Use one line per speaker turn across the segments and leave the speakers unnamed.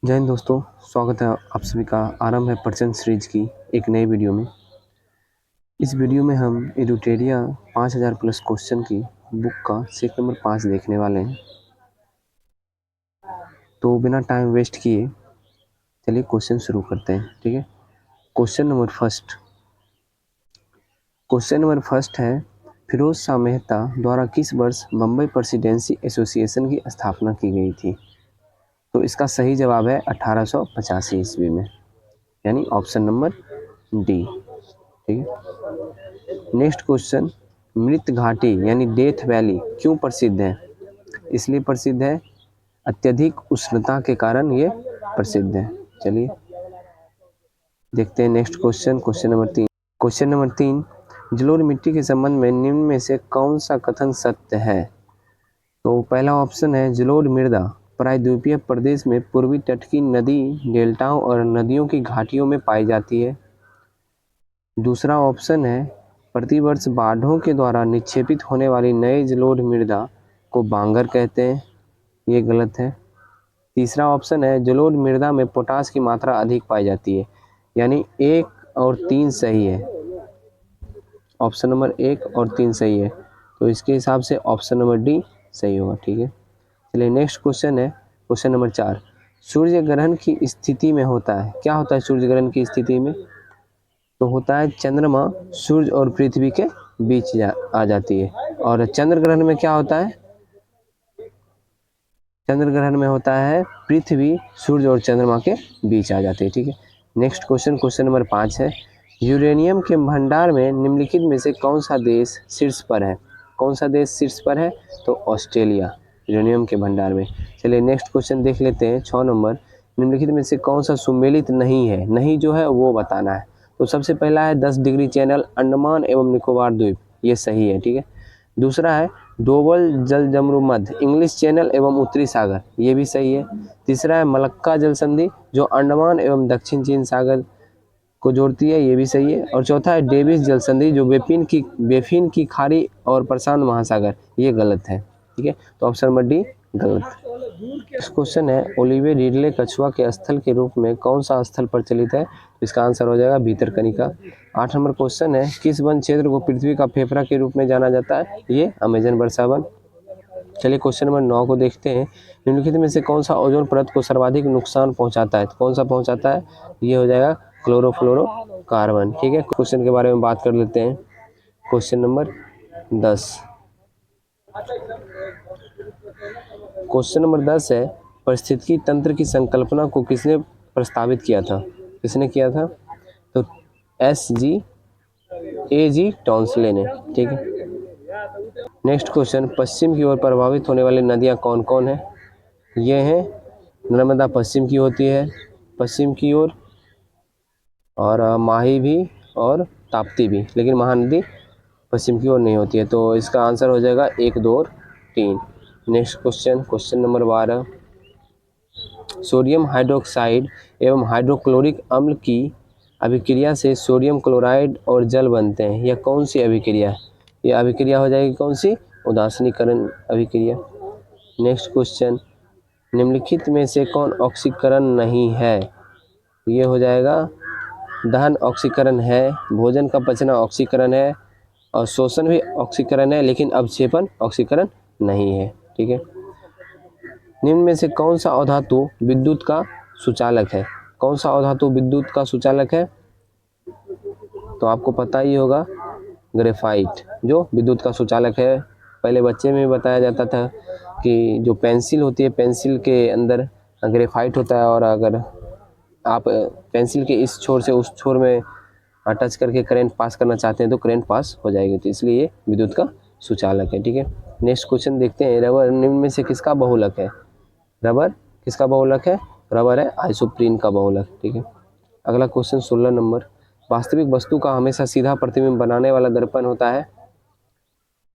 जय हिंद दोस्तों, स्वागत है आप सभी का। आरंभ है प्रचंड सीरीज की एक नई वीडियो में। इस वीडियो में हम एडुटेरिया 5000 प्लस क्वेश्चन की बुक का सेट नंबर 5 देखने वाले हैं। तो बिना टाइम वेस्ट किए चलिए क्वेश्चन शुरू करते हैं। ठीक है, क्वेश्चन नंबर फर्स्ट है, फिरोज शाह मेहता द्वारा किस वर्ष बम्बई प्रेसिडेंसी एसोसिएशन की स्थापना की गई थी? तो इसका सही जवाब है 1885 ईस्वी में, यानी ऑप्शन नंबर डी। ठीक है, नेक्स्ट क्वेश्चन, मृत घाटी यानी डेथ वैली क्यों प्रसिद्ध है? इसलिए प्रसिद्ध है अत्यधिक उष्णता के कारण ये प्रसिद्ध है। चलिए देखते हैं नेक्स्ट क्वेश्चन, क्वेश्चन नंबर तीन, जलोढ़ मिट्टी के संबंध में निम्न में से कौन सा कथन सत्य है? तो पहला ऑप्शन है, जलोढ़ मृदा प्रायद्वीपीय प्रदेश में पूर्वी तट की नदी डेल्टाओं और नदियों की घाटियों में पाई जाती है। दूसरा ऑप्शन है, प्रतिवर्ष बाढ़ों के द्वारा निक्षेपित होने वाली नई जलोढ़ मृदा को बांगर कहते हैं, ये गलत है। तीसरा ऑप्शन है, जलोढ़ मृदा में पोटास की मात्रा अधिक पाई जाती है, यानी 1 और 3 सही है। ऑप्शन नंबर 1 और 3 सही है, तो इसके हिसाब से ऑप्शन नंबर डी सही होगा। ठीक है, चलिए नेक्स्ट क्वेश्चन है क्वेश्चन नंबर 4, सूर्य ग्रहण की स्थिति में होता है, क्या होता है सूर्य ग्रहण की स्थिति में? तो होता है चंद्रमा सूर्य और पृथ्वी के बीच आ जाती है। और चंद्र ग्रहण में क्या होता है? चंद्र ग्रहण में होता है पृथ्वी सूर्य और चंद्रमा के बीच आ जाती है। ठीक है, नेक्स्ट क्वेश्चन नंबर 5 है, यूरेनियम के भंडार में निम्नलिखित में से कौन सा देश शीर्ष पर है? कौन सा देश शीर्ष पर है? तो ऑस्ट्रेलिया, यूरेनियम के भंडार में। चलिए नेक्स्ट क्वेश्चन देख लेते हैं 6 नंबर, निम्नलिखित में से कौन सा सुमेलित नहीं है? नहीं जो है वो बताना है। तो सबसे पहला है 10 डिग्री चैनल, अंडमान एवं निकोबार द्वीप, ये सही है। ठीक है, दूसरा है डोबल जलजमरू मध्य, इंग्लिश चैनल एवं उत्तरी सागर, ये भी सही है। तीसरा है मलक्का जल संधि जो अंडमान एवं दक्षिण चीन सागर को जोड़ती है, ये भी सही है। और चौथा है डेविस जल संधि जो बेफिन की खाड़ी और प्रशांत महासागर, ये गलत है। ठीक है, तो ऑप्शन नंबर डी गलत। नेक्स्ट क्वेश्चन है, ओलिविये रिडले कछुआ के स्थल के रूप में कौन सा स्थल प्रचलित है? इसका आंसर हो जाएगा भीतरकनिका। 8 नंबर क्वेश्चन है, किस वन क्षेत्र को पृथ्वी का फेफड़ा के रूप में जाना जाता है? ये अमेजन वर्षा वन। चलिए क्वेश्चन नंबर 9 को देखते हैं, निम्नलिखित में से कौन सा ओजोन परत को सर्वाधिक नुकसान पहुंचाता है? तो कौन सा पहुंचाता है? ये हो जाएगा क्लोरोफ्लोरोकार्बन। ठीक है, क्वेश्चन के बारे में बात कर लेते हैं। क्वेश्चन नंबर 10, क्वेश्चन नंबर 10 है, पारिस्थितिकी तंत्र की संकल्पना को किसने प्रस्तावित किया था? किसने किया था? तो SG टॉन्सले ने। ठीक है, नेक्स्ट क्वेश्चन, पश्चिम की ओर प्रभावित होने वाली नदियां कौन कौन है? ये हैं, नर्मदा पश्चिम की होती है पश्चिम की ओर, और माही भी और ताप्ती भी, लेकिन महानदी पश्चिम की ओर नहीं होती है। तो इसका आंसर हो जाएगा 1, 2 और 3। Next question number 12, sodium hydroxide एवं हाइड्रोक्लोरिक अम्ल की अभिक्रिया से सोडियम क्लोराइड और जल बनते हैं, यह कौन सी अभिक्रिया है? यह अभिक्रिया हो जाएगी कौन सी? उदासीनीकरण अभिक्रिया। नेक्स्ट क्वेश्चन, निम्नलिखित में से कौन ऑक्सीकरण नहीं है? ये हो जाएगा दहन ऑक्सीकरण है, भोजन का पचना ऑक्सीकरण है, और शोषण भी ऑक्सीकरण है, लेकिन अवक्षेपण ऑक्सीकरण नहीं है। ठीक है, निम्न में से कौन सा अधातु विद्युत का सुचालक है? कौन सा अधातु विद्युत का सुचालक है? तो आपको पता ही होगा, ग्रेफाइट जो विद्युत का सुचालक है। पहले बच्चे में बताया जाता था कि जो पेंसिल होती है, पेंसिल के अंदर ग्रेफाइट होता है, और अगर आप पेंसिल के इस छोर से उस छोर में टच करके करंट पास करना चाहते हैं तो करंट पास हो जाएगी, तो इसलिए ये विद्युत का सुचालक है। ठीक है, नेक्स्ट क्वेश्चन देखते हैं, रबर निम्न में से किसका बहुलक है? रबर किसका बहुलक है? रबर है आइसोप्रीन का बहुलक। ठीक है, अगला क्वेश्चन 16 नंबर, वास्तविक वस्तु का हमेशा सीधा प्रतिबिंब बनाने वाला दर्पण होता है,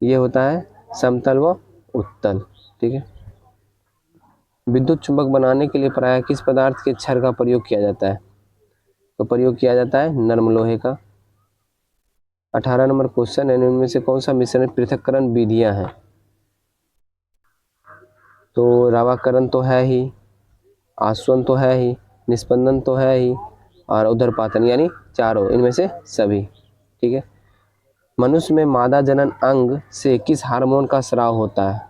ये होता है समतल व उत्तल। ठीक है, विद्युत चुंबक बनाने के लिए प्रायः किस पदार्थ के क्षार का प्रयोग किया जाता है? तो प्रयोग किया जाता है नर्म लोहे का। 18 नंबर क्वेश्चन है, इनमें से कौन सा मिश्रण पृथक्करण विधियां हैं? तो रावाकरण तो है ही, आस्वन तो है ही, निस्पंदन तो है ही, और उदरपातन यानी चारों, इनमें से सभी। ठीक है। मनुष्य में मादा जनन अंग से किस हार्मोन का स्राव होता है?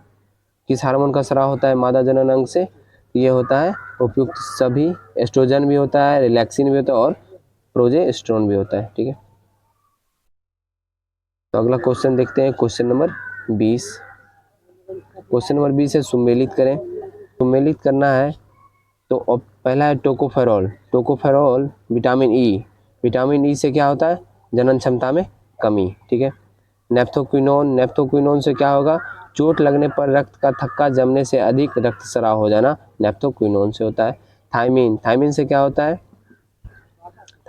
किस हार्मोन का स्राव होता है मादा जनन अंग से? ये होता है उपयुक्त सभी, एस्ट्रोजन भी होता है, रिलैक्सिन भी होता है, और प्रोजेस्टेरोन भी होता है। ठीक है। तो अगला क्वेश्चन देखते हैं, क्वेश्चन नंबर 20। क्वेश्चन नंबर 20 है सुमेलित करें। सुमेलित करना है तो पहला है tocopherol. Tocopherol vitamin E, vitamin E से क्या होता है? जनन क्षमता में कमी। ठीक है। नेप्थोक्विनोन, नेप्थोक्विनोन से क्या होगा? चोट लगने पर रक्त का थक्का जमने से अधिक रक्तस्राव हो जाना, नेप्थोक्विनोन से होता है। थायमीन, थायमीन से क्या होता है?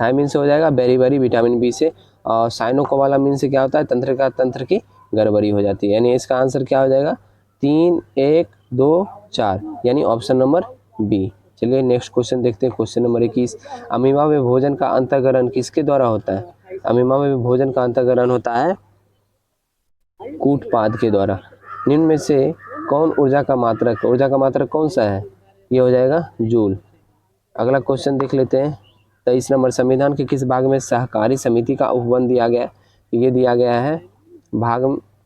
थायमीन से हो जाएगा बेरीबेरी विटामिन बी से। और साइनोकोबालामिन से क्या होता है? तंत्रिका तंत्र की गड़बड़ी हो जाती है। यानी इसका आंसर क्या हो जाएगा? 3, 1, 2, 4, यानी ऑप्शन नंबर बी। चलिए नेक्स्ट क्वेश्चन देखते हैं, क्वेश्चन नंबर 21। अमीबा में भोजन का अंतःकरण किसके द्वारा होता है? अमीबा में भोजन का अंतःकरण होता है कूटपाद के द्वारा। निम्न में से कौन ऊर्जा का मात्रक, ऊर्जा का मात्रक कौन सा है? ये हो जाएगा जूल। अगला क्वेश्चन देख लेते हैं, 23 नंबर। संविधान के किस भाग में सहकारी समिति का उपबंध दिया गया है? ये दिया गया है भाग,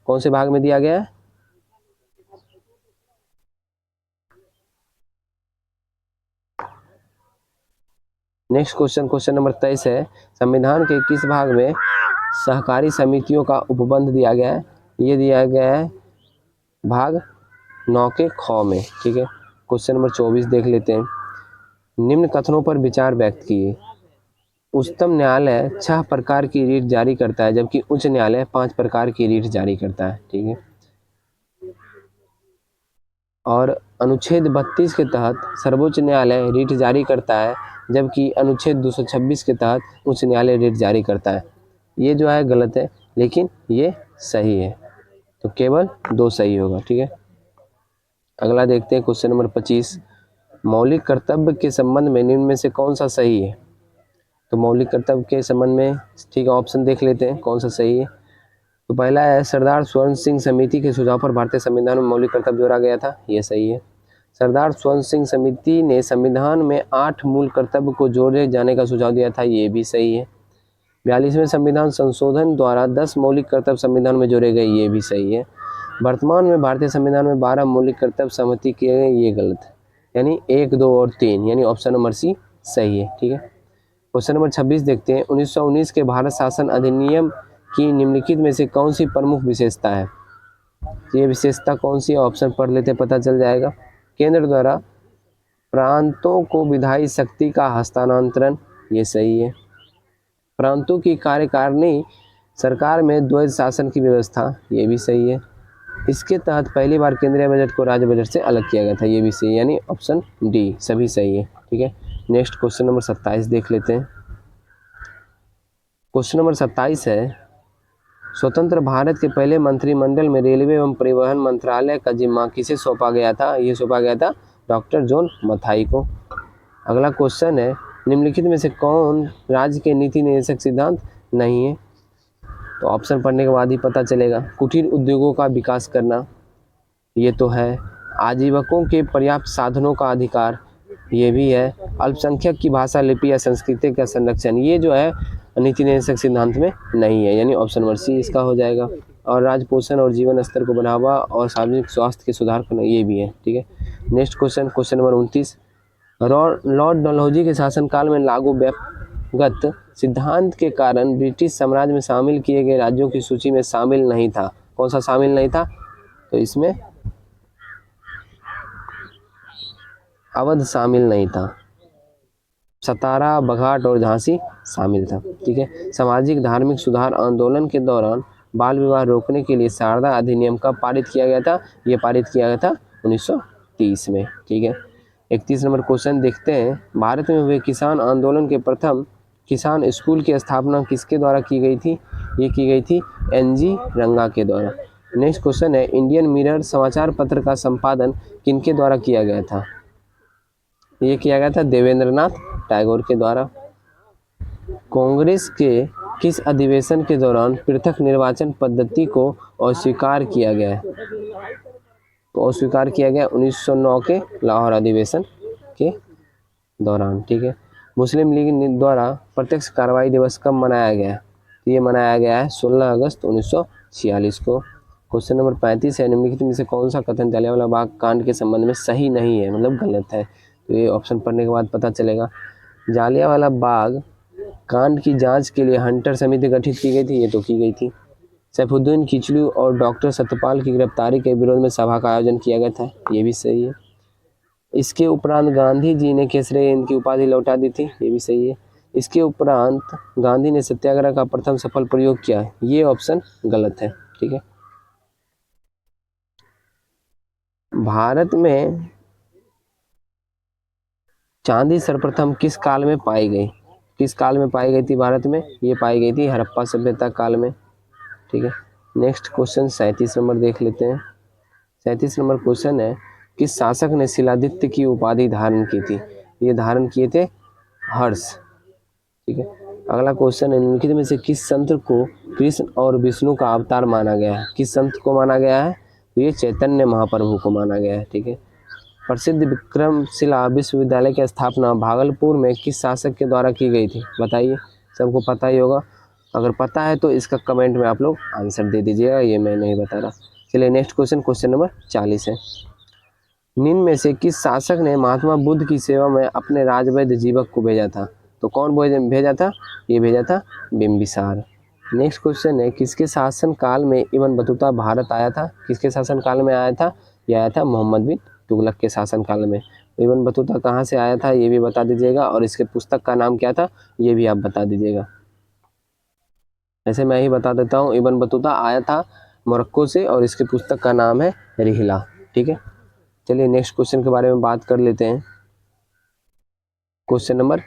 कौन से भाग में दिया गया है? नेक्स्ट क्वेश्चन, क्वेश्चन नंबर 23 है, संविधान के किस भाग में सहकारी समितियों का उपबंध दिया गया है? ये दिया गया है भाग 9 के ख में। ठीक है। क्वेश्चन नंबर 24 देख लेते हैं। निम्न कथनों पर विचार व्यक्त किए। उच्चतम न्यायालय 6 प्रकार की रीट जारी करता है, जबकि उच्च न्यायालय 5 प्रकार की रीट जारी करता है। ठीक है। और अनुच्छेद 32 के तहत सर्वोच्च न्यायालय रीट जारी करता है, जबकि अनुच्छेद 226 के तहत उच्च न्यायालय रीट जारी करता है। ये जो है गलत है, लेकिन ये सही है, तो केवल 2 सही होगा। ठीक है। अगला देखते हैं, क्वेश्चन नंबर 25। मौलिक कर्तव्य के संबंध में निम्न में से कौन सा सही है? तो मौलिक कर्तव्य के संबंध में, ठीक है, ऑप्शन देख लेते हैं कौन सा सही है। तो पहला है सरदार स्वर्ण सिंह समिति के सुझाव पर भारतीय संविधान में मौलिक कर्तव्य जोड़ा गया था, ये सही है। सरदार स्वर्ण सिंह समिति ने संविधान में 8 मूल कर्तव्य को जोड़े जाने का सुझाव दिया था, ये भी सही है। 42वें संविधान संशोधन द्वारा 10 मौलिक कर्तव्य संविधान में जोड़े गए, ये भी सही है। वर्तमान में भारतीय संविधान में 12 मौलिक कर्तव्य सहमति किए गए, ये गलत है। यानी 1, 2 और 3, यानी ऑप्शन नंबर सी सही है। ठीक है। क्वेश्चन नंबर 26 देखते हैं। 1919 के भारत शासन अधिनियम की निम्नलिखित में से कौन सी प्रमुख विशेषता है? ये विशेषता कौन सी है? ऑप्शन पढ़ लेते पता चल जाएगा। केंद्र द्वारा प्रांतों को विधायी शक्ति का हस्तांतरण, ये सही है। प्रांतों की कार्यकारिणी सरकार में द्वैध शासन की व्यवस्था, ये भी सही है। इसके तहत पहली बार केंद्रीय बजट को राज्य बजट से अलग किया गया था, ये भी सही है, यानी ऑप्शन डी सभी सही है। ठीक है। नेक्स्ट क्वेश्चन नंबर 27 देख लेते हैं। क्वेश्चन नंबर 27 है, स्वतंत्र भारत के पहले मंत्रिमंडल में रेलवे एवं परिवहन मंत्रालय का जिम्मा किसे सौंपा गया था? ये सौंपा गया था डॉक्टर जॉन मथाई को। अगला क्वेश्चन है, निम्नलिखित में से कौन राज्य के नीति निर्देशक सिद्धांत नहीं है? तो ऑप्शन पढ़ने के बाद ही पता चलेगा। कुटीर उद्योगों का विकास करना, ये तो है। आजीविकों के पर्याप्त साधनों का अधिकार, ये भी है। अल्पसंख्यक की भाषा लिपि या संस्कृति का संरक्षण, ये जो है नीति निर्देशक सिद्धांत में नहीं है, यानी ऑप्शन नंबर सी इसका हो जाएगा। और राजपोषण और जीवन स्तर को बढ़ावा और सार्वजनिक स्वास्थ्य के सुधार करना, ये भी है। ठीक है। Next question, question number 29। Lord Dalhousie के शासनकाल में लागू व्यक्तिगत सिद्धांत के कारण ब्रिटिश साम्राज्य में शामिल किए गए राज्यों की सूची में शामिल नहीं था। कौन सा शामिल नहीं था? तो इसमें अवध शामिल नहीं था, सतारा, बघाट और झांसी शामिल था। ठीक है। सामाजिक धार्मिक सुधार आंदोलन के दौरान बाल विवाह रोकने के लिए शारदा अधिनियम कब पारित किया गया था? ये पारित किया गया था 1930 में। ठीक है। 31 नंबर क्वेश्चन देखते हैं। भारत में हुए किसान आंदोलन के प्रथम किसान स्कूल की स्थापना किसके द्वारा की गई थी? ये की गई थी NG रंगा के द्वारा। नेक्स्ट क्वेश्चन है, इंडियन मिरर समाचार पत्र का संपादन किनके द्वारा किया गया था? ये किया गया था देवेंद्रनाथ टैगोर के द्वारा। कांग्रेस के किस अधिवेशन के दौरान पृथक निर्वाचन पद्धति को अस्वीकार किया गया है? तो अस्वीकार किया गया 1909 के लाहौर अधिवेशन के दौरान, ठीक है। मुस्लिम लीग द्वारा प्रत्यक्ष कार्रवाई दिवस कब मनाया गया? तो ये मनाया गया है 16 अगस्त 1946 को। क्वेश्चन नंबर 35 है, निम्नलिखित में से कौन सा कथन जलियांवाला बाग कांड के संबंध में सही नहीं है, मतलब गलत है? तो ये ऑप्शन पढ़ने के बाद पता चलेगा। जलियांवाला बाग कांड की जांच के लिए हंटर समिति गठित की गई थी, ये तो की गई थी। सैफुद्दीन किचलू और डॉक्टर सत्यपाल की गिरफ्तारी के विरोध में सभा का आयोजन किया गया था, ये भी सही है। इसके उपरांत गांधी जी ने केसरे इनकी उपाधि लौटा दी थी, ये भी सही है। इसके उपरांत गांधी ने सत्याग्रह का प्रथम सफल प्रयोग किया, ये ऑप्शन गलत है, ठीक है। भारत में चांदी सर्वप्रथम किस काल में पाई गई? किस काल में पाई गई थी भारत में? ये पाई गई थी हड़प्पा सभ्यता काल में, ठीक है। नेक्स्ट क्वेश्चन 37 नंबर देख लेते हैं। 37 नंबर क्वेश्चन है, किस शासक ने शिलादित्य की उपाधि धारण की थी? ये धारण किए थे हर्ष, ठीक है। अगला क्वेश्चन है, निम्नलिखित में से किस संत को कृष्ण और विष्णु का अवतार माना गया है? किस संत को माना गया है? तो ये चैतन्य महाप्रभु को माना गया है, ठीक है। प्रसिद्ध विक्रमशिला विश्वविद्यालय की स्थापना भागलपुर में किस शासक के द्वारा की गई थी? बताइए, सबको पता ही होगा। अगर पता है तो इसका कमेंट में आप लोग आंसर दे दीजिएगा, ये मैं नहीं बता रहा। चलिए नेक्स्ट क्वेश्चन, क्वेश्चन नंबर 40 है। निम्न में से किस शासक ने महात्मा बुद्ध की सेवा में अपने राजवैद्य जीवक को भेजा था? तो कौन भेजा था? ये भेजा था बिम्बिसार। नेक्स्ट क्वेश्चन है, किसके शासन काल में इब्न बतूता भारत आया था? किसके शासन काल में आया था? ये आया था मोहम्मद बिन तुगलक के शासन काल में। इब्न बतूता कहाँ से आया था, ये भी बता दीजिएगा, और इसके पुस्तक का नाम क्या था, ये भी आप बता दीजिएगा। ऐसे मैं ही बता देता हूँ, इब्न बतूता आया था मोरक्को से, और इसके पुस्तक का नाम है रिहला, ठीक है। चलिए नेक्स्ट क्वेश्चन के बारे में बात कर लेते हैं। क्वेश्चन नंबर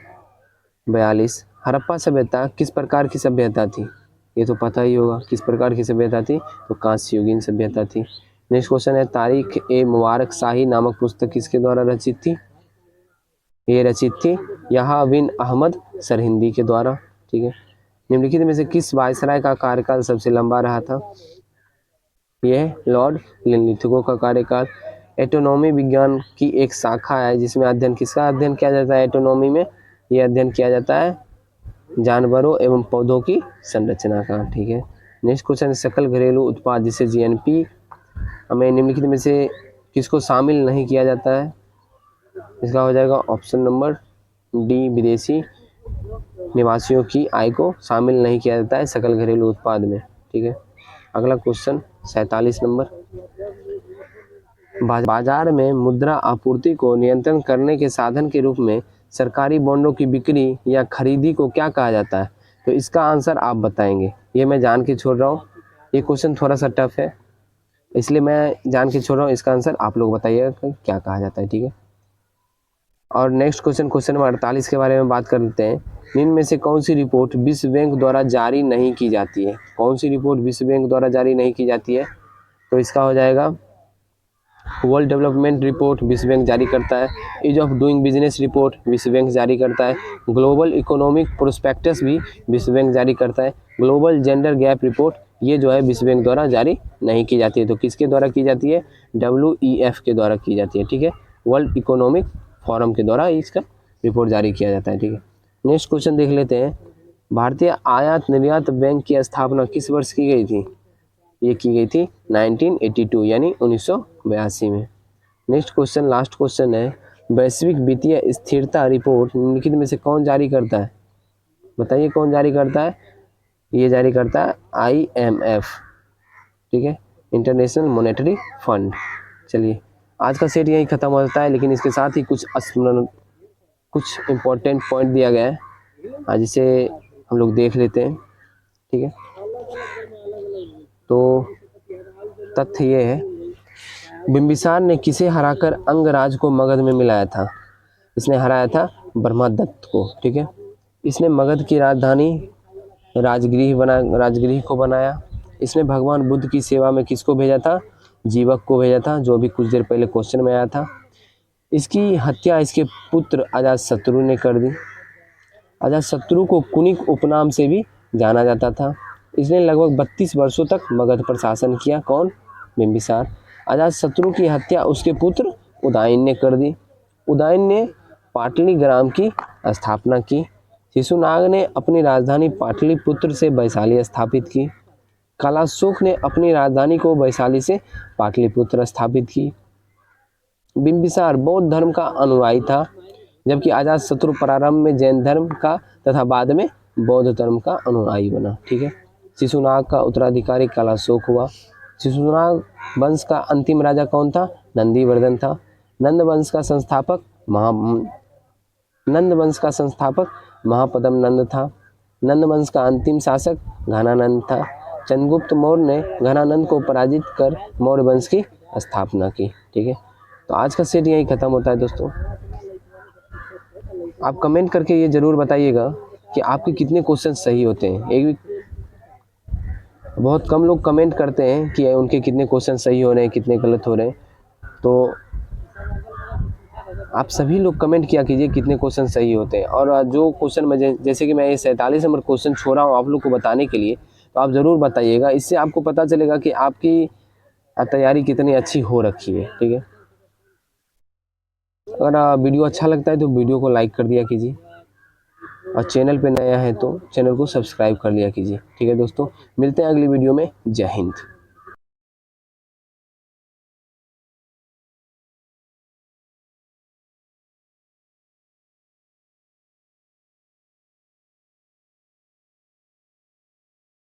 42, हड़प्पा सभ्यता किस प्रकार की सभ्यता थी? ये तो पता ही होगा किस प्रकार की सभ्यता थी, तो कांस्ययुगीन सभ्यता थी। नेक्स्ट क्वेश्चन है, तारीख ए मुबारक शाही नामक पुस्तक किसके द्वारा रचित थी? ये रचित थी यहा बिन अहमद सरहिंदी के द्वारा, ठीक है। निम्नलिखित में से किस वायसराय का कार्यकाल सबसे लंबा रहा था? यह लॉर्ड लिनलिथगो का कार्यकाल। एटोनॉमी विज्ञान की एक शाखा है जिसमें अध्ययन किसका अध्ययन किया जाता है? एटोनॉमी में ये अध्ययन किया जाता है जानवरों एवं पौधों की संरचना का, ठीक है। नेक्स्ट क्वेश्चन है, सकल घरेलू उत्पाद जिसे जीएनपी हमें निम्नलिखित में से किसको शामिल नहीं किया जाता है? इसका हो जाएगा ऑप्शन नंबर डी, विदेशी निवासियों की आय को शामिल नहीं किया जाता है सकल घरेलू उत्पाद में, ठीक है। अगला क्वेश्चन 47 नंबर, बाजार में मुद्रा आपूर्ति को नियंत्रण करने के साधन के रूप में सरकारी बॉन्डों की बिक्री या खरीदी को क्या कहा जाता है? तो इसका आंसर आप बताएंगे, ये मैं जान के छोड़ रहा हूँ, ये क्वेश्चन थोड़ा सा टफ है इसलिए मैं जान के छोड़ रहा हूँ, इसका आंसर आप लोग बताइएगा कि क्या कहा जाता है, ठीक है। और नेक्स्ट क्वेश्चन, क्वेश्चन नंबर 48 के बारे में बात कर लेते हैं। निम्न में से कौन सी रिपोर्ट विश्व बैंक द्वारा जारी नहीं की जाती है? कौन सी रिपोर्ट विश्व बैंक द्वारा जारी नहीं की जाती है? तो इसका हो जाएगा वर्ल्ड डेवलपमेंट रिपोर्ट विश्व बैंक जारी करता है, ease of doing business report विश्व बैंक जारी करता है, ग्लोबल इकोनॉमिक प्रोस्पेक्टस भी विश्व बैंक जारी करता है, ग्लोबल जेंडर गैप रिपोर्ट ये जो है विश्व बैंक द्वारा जारी नहीं की जाती है। तो किसके द्वारा की जाती है? WEF के द्वारा की जाती है, ठीक है, वर्ल्ड इकोनॉमिक फोरम के द्वारा इसका रिपोर्ट जारी किया जाता है, ठीक है। नेक्स्ट क्वेश्चन देख लेते हैं, भारतीय आयात निर्यात बैंक की स्थापना किस वर्ष की गई थी? ये की गई थी 1982 यानी 1982 में। नेक्स्ट क्वेश्चन, लास्ट क्वेश्चन है, वैश्विक वित्तीय स्थिरता रिपोर्ट निम्नलिखित में से कौन जारी करता है? बताइए कौन जारी करता है? ये जारी करता है IMF, ठीक है, इंटरनेशनल मॉनेटरी फंड। चलिए आज का सेट यही खत्म हो जाता है, लेकिन इसके साथ ही कुछ इम्पोर्टेंट पॉइंट दिया गया है जिसे हम लोग देख लेते हैं, ठीक है। तो तथ्य ये है, बिम्बिसार ने किसे हराकर अंगराज को मगध में मिलाया था? इसने हराया था ब्रह्मदत्त को, ठीक है। इसने मगध की राजधानी राजगृह को बनाया। इसने भगवान बुद्ध की सेवा में किसको भेजा था? जीवक को भेजा था, जो भी कुछ देर पहले क्वेश्चन में आया था। इसकी हत्या इसके पुत्र अजातशत्रु ने कर दी। अजातशत्रु को कुनिक उपनाम से भी जाना जाता था। इसने लगभग 32 वर्षों तक मगध पर शासन किया। कौन? बिम्बिसार। अजातशत्रु की हत्या उसके पुत्र उदयन ने कर दी। उदयन ने पाटलिग्राम की स्थापना की। शिशुनाग ने अपनी राजधानी पाटलिपुत्र से वैशाली स्थापित की। कालाशोक ने अपनी राजधानी को वैशाली से पाटलिपुत्र स्थापित की। बिंबिसार बौद्ध धर्म का अनुयायी था, जबकि अजातशत्रु प्रारंभ में जैन धर्म का तथा बाद में बौद्ध धर्म का अनुयायी बना। ठीक है। शिशुनाग का उत्तराधिकारी कालाशोक हुआ। शिशुनाग वंश का अंतिम राजा कौन था? नंदीवर्धन था। नंद वंश का संस्थापक महापद्म नंद था। नंद वंश का अंतिम शासक घनानंद था। चंद्रगुप्त मौर्य ने घनानंद को पराजित कर मौर्य वंश की स्थापना की। ठीक है। तो आज का सेट यही खत्म होता है दोस्तों। आप कमेंट करके ये जरूर बताइएगा कि आपके कितने क्वेश्चन सही होते हैं। एक भी बहुत कम लोग कमेंट करते हैं कि उनके कितने क्वेश्चन सही हो रहे हैं, कितने गलत हो रहे हैं। तो आप सभी लोग कमेंट किया कीजिए कितने क्वेश्चन सही होते हैं। और जो क्वेश्चन में जैसे कि मैं ये 47 नंबर क्वेश्चन छोड़ा हूँ आप लोग को बताने के लिए, तो आप ज़रूर बताइएगा। इससे आपको पता चलेगा कि आपकी तैयारी कितनी अच्छी हो रखी है। ठीक है। अगर वीडियो अच्छा लगता है तो वीडियो को लाइक कर दिया कीजिए, और चैनल पे नया है तो चैनल को सब्सक्राइब कर लिया कीजिए। ठीक है दोस्तों, मिलते हैं अगली वीडियो में। जय हिंद।